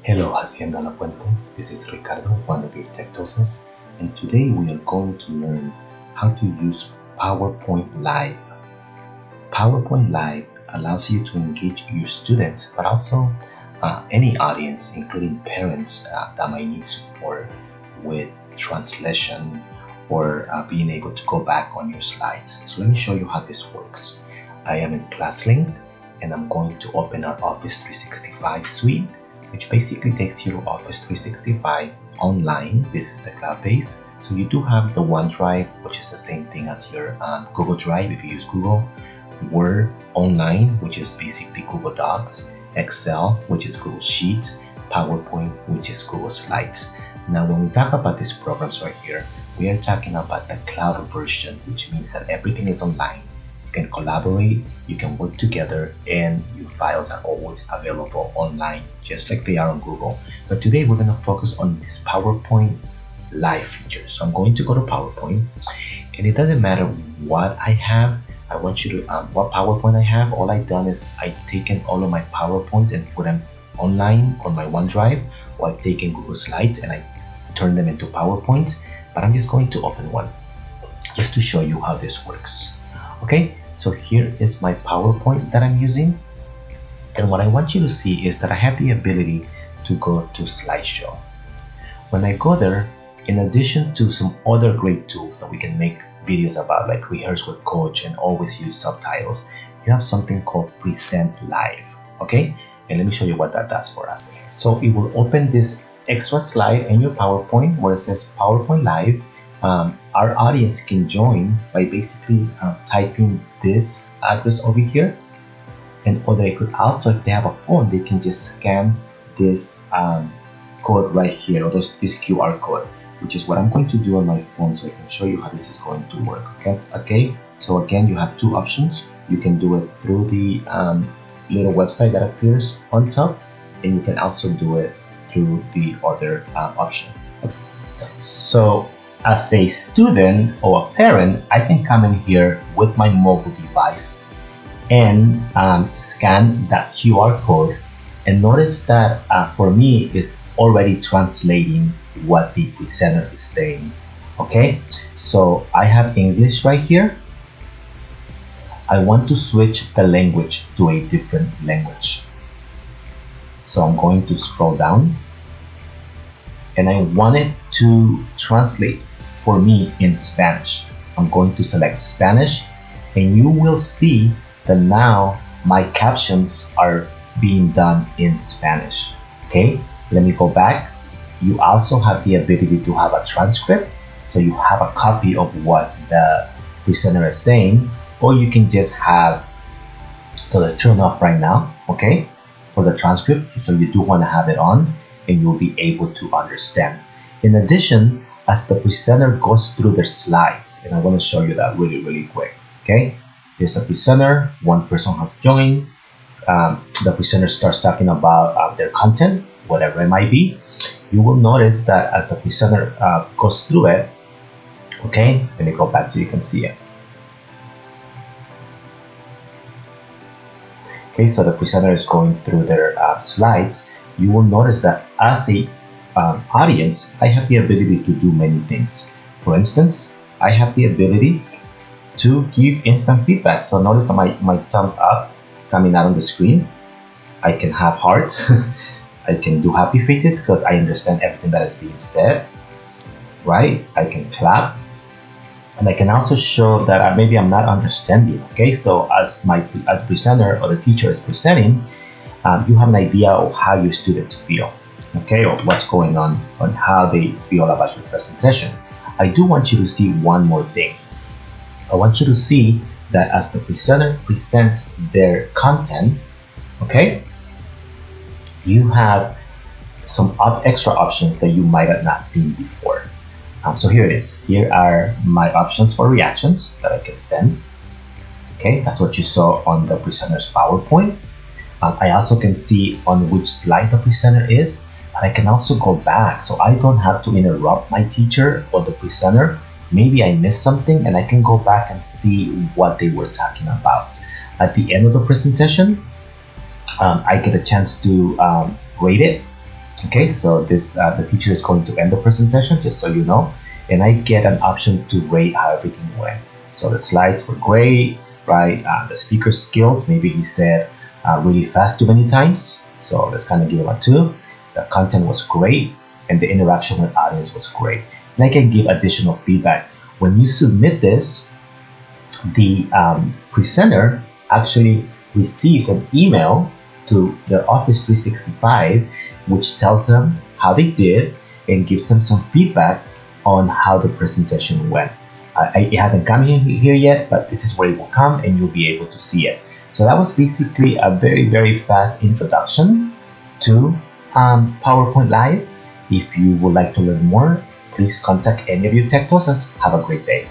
Hello, Hacienda La Puente. This is Ricardo, one of your tech docents, and today we are going to learn how to use PowerPoint Live. PowerPoint Live allows you to engage your students, but also any audience, including parents that might need support with translation or being able to go back on your slides. So let me show you how this works. I am in ClassLink, and I'm going to open our Office 365 suite, which basically takes you to Office 365 online. This is the cloud base. So you do have the OneDrive, which is the same thing as your Google Drive if you use Google, Word Online, which is basically Google Docs, Excel, which is Google Sheets, PowerPoint, which is Google Slides. Now, when we talk about these programs right here, we are talking about the cloud version, which means that everything is online. You can collaborate, you can work together, and your files are always available online, just like they are on Google. But today we're going to focus on this PowerPoint Live feature. So I'm going to go to PowerPoint, and it doesn't matter what I have. I want you to, what PowerPoint I have. All I've done is I've taken all of my PowerPoints and put them online on my OneDrive, or I've taken Google Slides and I turned them into PowerPoints. But I'm just going to open one just to show you how this works. Okay, so here is my PowerPoint that I'm using. And what I want you to see is that I have the ability to go to slideshow. When I go there, in addition to some other great tools that we can make videos about, like Rehearse with Coach and always use subtitles, you have something called Present Live. Okay, and let me show you what that does for us. So it will open this extra slide in your PowerPoint where it says PowerPoint Live. Our audience can join by basically typing this address over here, or they could also, if they have a phone, they can just scan this code right here, or this QR code, which is what I'm going to do on my phone, so I can show you how this is going to work. Okay. So again, you have two options. You can do it through the little website that appears on top, and you can also do it through the other option. Okay. So as a student or a parent, I can come in here with my mobile device and scan that QR code, and notice that for me it's already translating what the presenter is saying. Okay, so I have English right here. I want to switch the language to a different language, so I'm going to scroll down, and I want it to translate for me in Spanish. I'm going to select Spanish, and you will see that now my captions are being done in Spanish. Okay, let me go back. You also have the ability to have a transcript, so you have a copy of what the presenter is saying, or you can just have, so let's turn off right now, okay, for the transcript, so you do want to have it on, and you'll be able to understand. In addition, as the presenter goes through their slides, and I want to show you that really quick. Okay, here's a presenter, one person has joined, the presenter starts talking about their content, whatever it might be. You will notice that as the presenter goes through it, okay, let me go back so you can see it. Okay, so the presenter is going through their slides. You will notice that as a audience, I have the ability to do many things. For instance, I have the ability to give instant feedback. So notice that my thumbs up coming out on the screen. I can have hearts. I can do happy faces because I understand everything that is being said, right? I can clap, and I can also show that maybe I'm not understanding. Okay, so as the presenter or the teacher is presenting, you have an idea of how your students feel, okay, or what's going on how they feel about your presentation. I do want you to see one more thing. I want you to see that as the presenter presents their content, okay, you have some extra options that you might have not seen before. So here it is. Here are my options for reactions that I can send. Okay, that's what you saw on the presenter's PowerPoint. I also can see on which slide the presenter is, and I can also go back, so I don't have to interrupt my teacher or the presenter. Maybe I missed something, and I can go back and see what they were talking about. At the end of the presentation, I get a chance to rate it, Okay, so this the teacher is going to end the presentation, just so you know, and I get an option to rate how everything went. So the slides were great, right? The speaker skills, maybe he said really fast too many times, so let's kind of give him a 2. The content was great, and the interaction with audience was great. And I can give additional feedback. When you submit this, the presenter actually receives an email to their Office 365, which tells them how they did and gives them some feedback on how the presentation went. It hasn't come here yet, but this is where it will come and you'll be able to see it. So that was basically a very, very fast introduction to PowerPoint Live. If you would like to learn more, please contact any of your tech tosas. Have a great day.